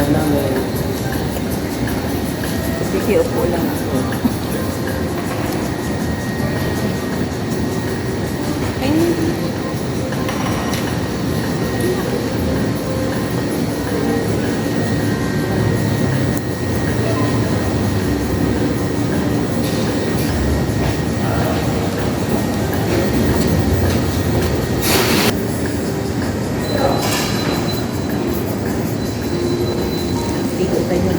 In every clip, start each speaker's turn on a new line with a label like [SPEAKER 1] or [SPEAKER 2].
[SPEAKER 1] namin.
[SPEAKER 2] Kikiupo lang ako. Ay, ikot tayo.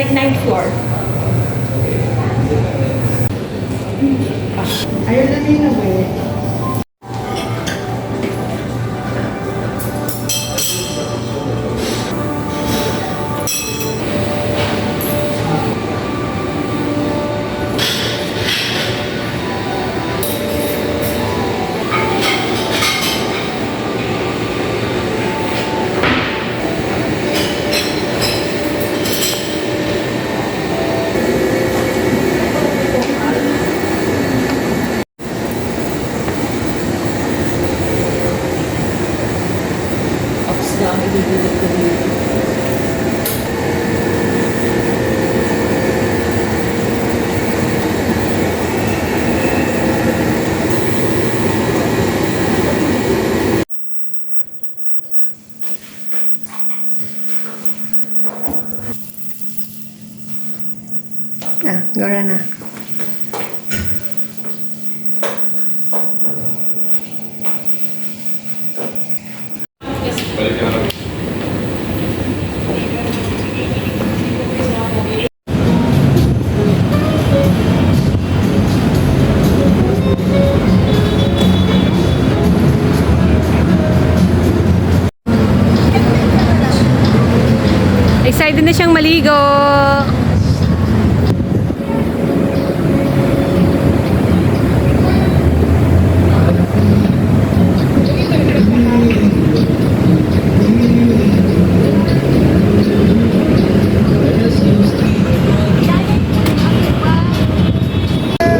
[SPEAKER 2] Ninth floor.
[SPEAKER 3] Ayun na din na ba?
[SPEAKER 2] Ops na ang ibibigay ko dito.
[SPEAKER 3] Gora na.
[SPEAKER 1] Balik ka na lang.
[SPEAKER 3] Excited na siyang maligo.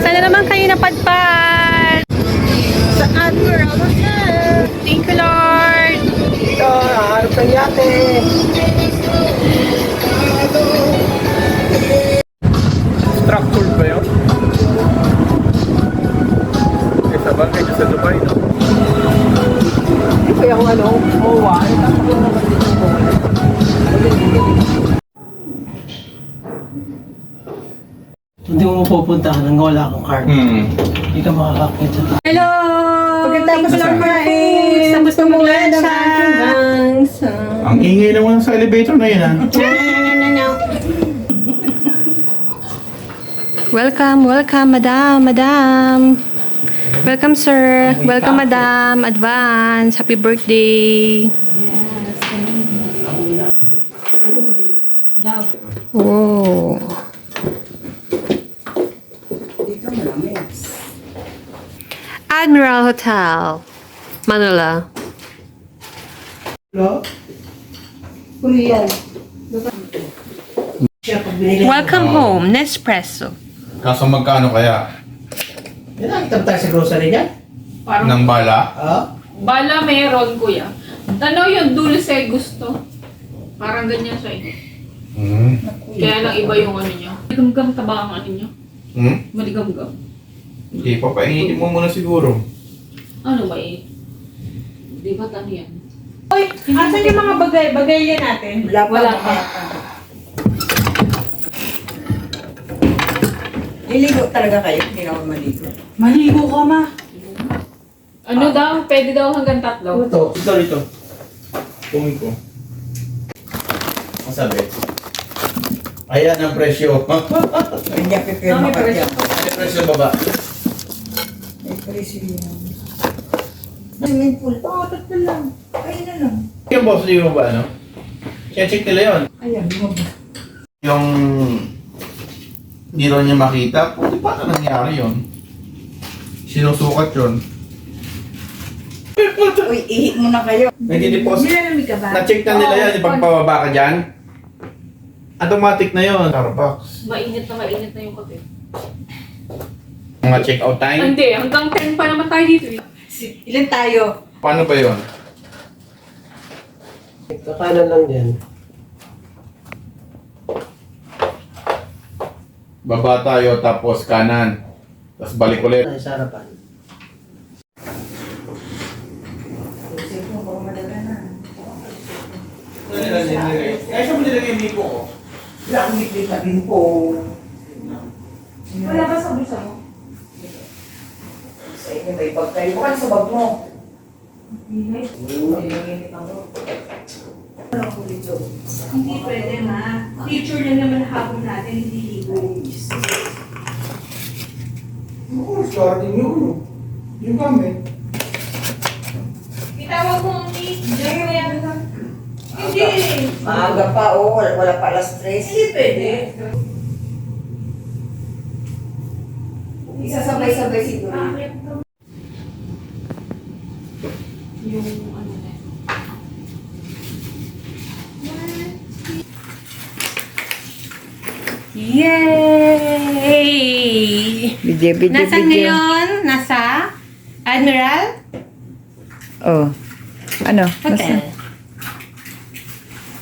[SPEAKER 3] Sana naman kayo napadpad sa Admiral. Thank you, Lord.
[SPEAKER 4] Ito, harap ng yate.
[SPEAKER 1] Structured ba yun? Isa ba? Kaya sa Dubai, no?
[SPEAKER 4] Hindi ko yung MOA. Tapos ko naman dito yung MOA. Hindi mo pupuntahan nang wala kang card. Hindi ka makakakit sa
[SPEAKER 3] Hello!
[SPEAKER 4] Pagkatapos
[SPEAKER 1] ng
[SPEAKER 3] kumain, tapos na mag-lunch.
[SPEAKER 1] Ang ingay naman sa elevator na yun, ha?
[SPEAKER 3] Welcome, welcome, madam. Welcome, sir. Welcome, madam. Advance. Happy birthday. Wow. Admiral Hotel, Manila.
[SPEAKER 4] Hello? Korean.
[SPEAKER 3] Welcome home, Nespresso.
[SPEAKER 1] Kaso magkano kaya?
[SPEAKER 4] Yan nakita tayo sa grocery niya?
[SPEAKER 5] Parang
[SPEAKER 1] Nang bala?
[SPEAKER 4] Oo.
[SPEAKER 5] bala meron, kuya. Ano yung dulce gusto? Parang ganyan siya eh. Kaya lang iba yung ano niya. Maligam-gam taba ang ano niya. Maligam-gam.
[SPEAKER 1] Hindi pa, painitin mo muna siguro.
[SPEAKER 5] Ano ba eh? Di ba ano yan?
[SPEAKER 2] Uy, asan yung mga bagay yan natin?
[SPEAKER 5] Wala pa.
[SPEAKER 2] Liligo talaga kayo, hindi na ako maligo.
[SPEAKER 3] Maligo ka, ma.
[SPEAKER 5] Ano daw? Pwede daw hanggang 3.
[SPEAKER 1] Ito. Kumin ko. Ang sabi? Ayan ang presyo.
[SPEAKER 2] Hindi ako pirma
[SPEAKER 5] May
[SPEAKER 2] ka
[SPEAKER 5] presyo.
[SPEAKER 2] dyan.
[SPEAKER 1] Ang presyo baba.
[SPEAKER 2] May presyo yan. Swimming pool. Tatlo lang. Ayun na lang.
[SPEAKER 1] Yung boss, di mo ba ano? Check nila yun.
[SPEAKER 2] Ayan, bumaba.
[SPEAKER 1] Yung hindi raw niya makita, paano nangyari yun? Sinusukat yun.
[SPEAKER 2] Uy, ihi mo na kayo.
[SPEAKER 1] Nag-deposit.
[SPEAKER 5] Nilalamig ka ba?
[SPEAKER 1] Na-check na nila yan, pag pababa ka dyan. Automatic na yun. Starbucks.
[SPEAKER 5] Mainit na yung kape.
[SPEAKER 1] Mga check-out time.
[SPEAKER 5] Hindi, hanggang 10 pa naman tayo dito.
[SPEAKER 2] Ilan tayo?
[SPEAKER 1] Paano ba yun?
[SPEAKER 4] Kakanan lang yan.
[SPEAKER 1] Baba tayo, tapos kanan. Tapos balik ulit.
[SPEAKER 4] Ay, sa harapan.
[SPEAKER 2] Isip mo, baka madala na.
[SPEAKER 1] Kaya siya mo nilagay yung hipo ko.
[SPEAKER 2] Wala akong ibig po.
[SPEAKER 5] Wala ba sa bulsa mo?
[SPEAKER 2] Sa inyo, may bag kayo. Baka sa bag mo.
[SPEAKER 5] Hindi pwede, ma. Picture lang naman hapon natin, hindi ligo.
[SPEAKER 1] Oo, starting yun. Yung gamit.
[SPEAKER 5] Itawag mo, Hindi.
[SPEAKER 2] Maaga pa, oh. Wala pa alas 3.
[SPEAKER 5] Hindi pwede.
[SPEAKER 2] Isasabay-sabay siguro.
[SPEAKER 5] Bakit? Yung ano na.
[SPEAKER 3] Yay!
[SPEAKER 2] Video.
[SPEAKER 3] Nasaan ngayon? Nasa Admiral
[SPEAKER 2] Oh. Ano?
[SPEAKER 3] Hotel.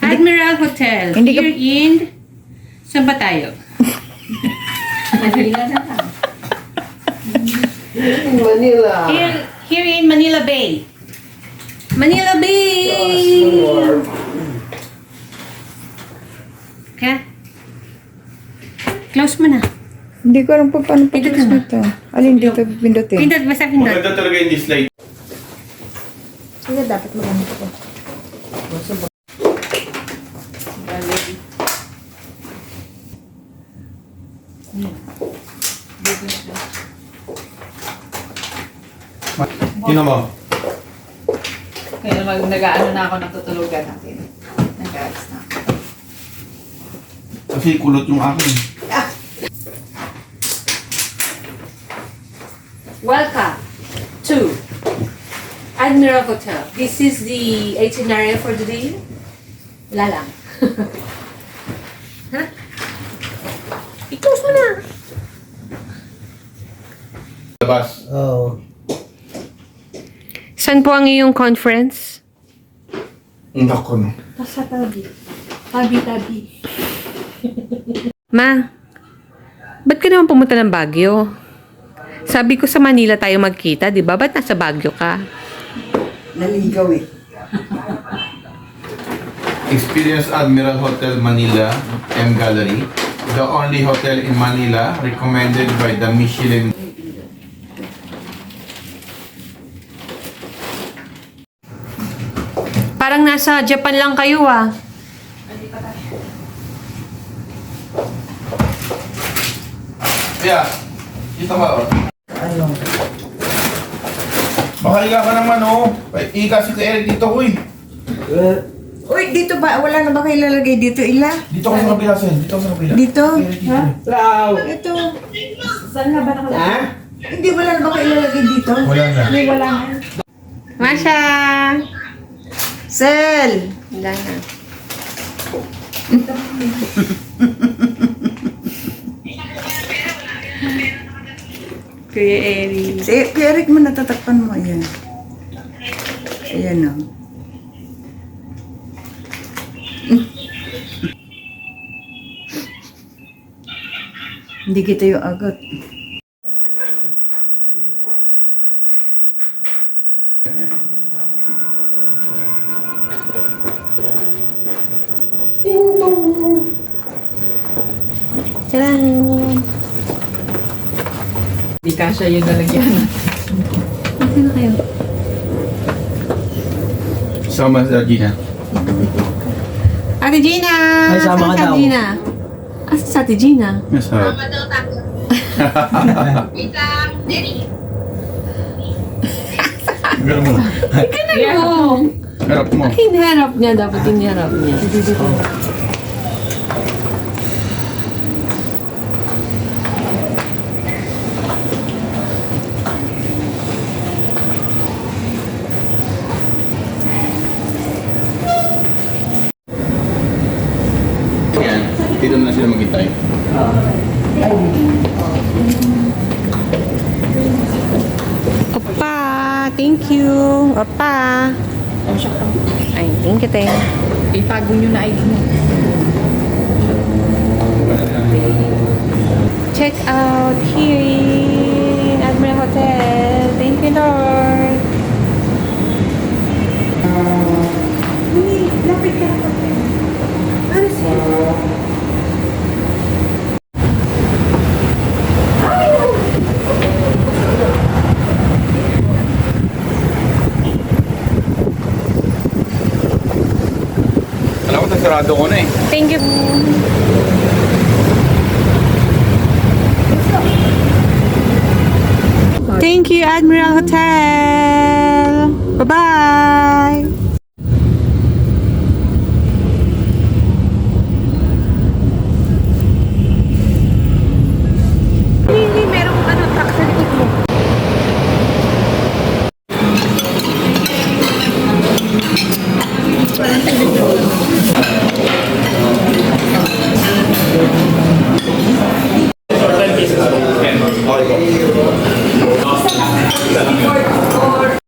[SPEAKER 3] Admiral Hotel.
[SPEAKER 2] Hindi ka-
[SPEAKER 3] Here in... Saan ba tayo?
[SPEAKER 5] Manila na lang.
[SPEAKER 4] Manila.
[SPEAKER 3] Here in Manila Bay. Manila Bay! Okay. Close mo na.
[SPEAKER 2] Hindi ko alam pa paano
[SPEAKER 3] Pindot
[SPEAKER 2] pag-close
[SPEAKER 3] na.
[SPEAKER 2] nito. Alin dito pindutin?
[SPEAKER 3] Pindot, basta pindot.
[SPEAKER 1] Maganda talaga yung dislike.
[SPEAKER 2] Sige, dapat magamit ko.
[SPEAKER 1] Tingnan mo.
[SPEAKER 5] Kaya naman nag-ano na ako ng tutulugan natin. Nag-aalis na.
[SPEAKER 1] Kasi kulot yung akin.
[SPEAKER 3] Welcome to Admiral Hotel. This is the itinerary for the day. Wala lang. Ha? I-close mo na.
[SPEAKER 1] Labas.
[SPEAKER 4] Oo.
[SPEAKER 3] Saan po ang iyong conference?
[SPEAKER 1] Naku no.
[SPEAKER 5] Sa tabi. Tabi-tabi.
[SPEAKER 3] Ma, ba't ka naman pumunta ng Baguio? Sabi ko sa Manila tayo magkita, di ba? Ba't nasa Baguio ka?
[SPEAKER 2] Naligaw eh.
[SPEAKER 1] Experience Admiral Hotel Manila M Gallery. The only hotel in Manila recommended by the Michelin.
[SPEAKER 3] Parang nasa Japan lang kayo ah.
[SPEAKER 1] Kaya, dito ka oh.
[SPEAKER 2] Ano?
[SPEAKER 1] Baka ika ka naman oh. Ika si Eric dito ko eh.
[SPEAKER 2] Uy, dito ba? Wala na ba kayo ilalagay dito, Ila?
[SPEAKER 1] Dito ko sa kabila Sen. Dito ko sa kabila.
[SPEAKER 2] Dito?
[SPEAKER 1] Eric dito.
[SPEAKER 4] Wow.
[SPEAKER 2] Ito.
[SPEAKER 5] Saan nga ba nakalagay?
[SPEAKER 4] Ha?
[SPEAKER 2] Hindi, wala na ba kayo ilalagay dito?
[SPEAKER 1] Wala na.
[SPEAKER 5] May wala nga.
[SPEAKER 3] Masha!
[SPEAKER 2] Sel!
[SPEAKER 3] Wala na. Kuya Eri.
[SPEAKER 2] Si Eric mo, natatakpan mo. Ayan. Ayan o. Hindi kita yung agot.
[SPEAKER 3] Tcharam!
[SPEAKER 5] Hindi kasha yung nalagyan.
[SPEAKER 3] Ate na kayo.
[SPEAKER 1] Sama sa Gina.
[SPEAKER 3] Ate Gina!
[SPEAKER 4] Ay, sama
[SPEAKER 3] Saan
[SPEAKER 4] ka
[SPEAKER 3] si Ate
[SPEAKER 4] daw.
[SPEAKER 3] Gina? Asa sa Ate Gina?
[SPEAKER 1] Masarap. Harap mo.
[SPEAKER 3] Oo.
[SPEAKER 1] Harap mo.
[SPEAKER 3] Hinarap niya. Dapat hinarap niya.
[SPEAKER 1] Dito na sila maghintay.
[SPEAKER 3] Opa, thank you. Opa. Ay, thank you, te.
[SPEAKER 5] Itago nyo na ID mo.
[SPEAKER 3] Check out here in Admiral Hotel. Thank you, Lord.
[SPEAKER 2] Hindi, lapit ka na pati. Ano siya?
[SPEAKER 1] Alam ko, sarado ko na eh.
[SPEAKER 3] Thank you. Thank you, Admiral Hotel. Bye-bye.
[SPEAKER 5] Hindi, merong truck sa likod mo.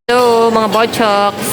[SPEAKER 3] Hello, mga bochoks.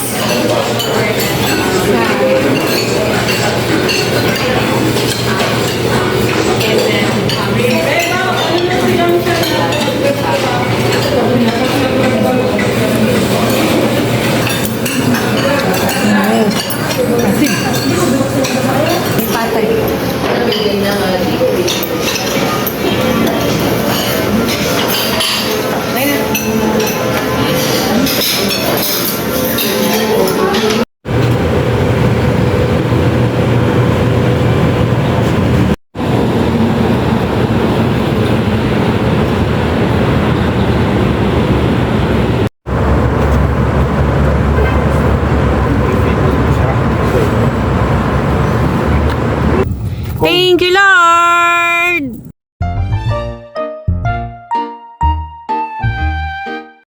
[SPEAKER 3] Thank you, Lord.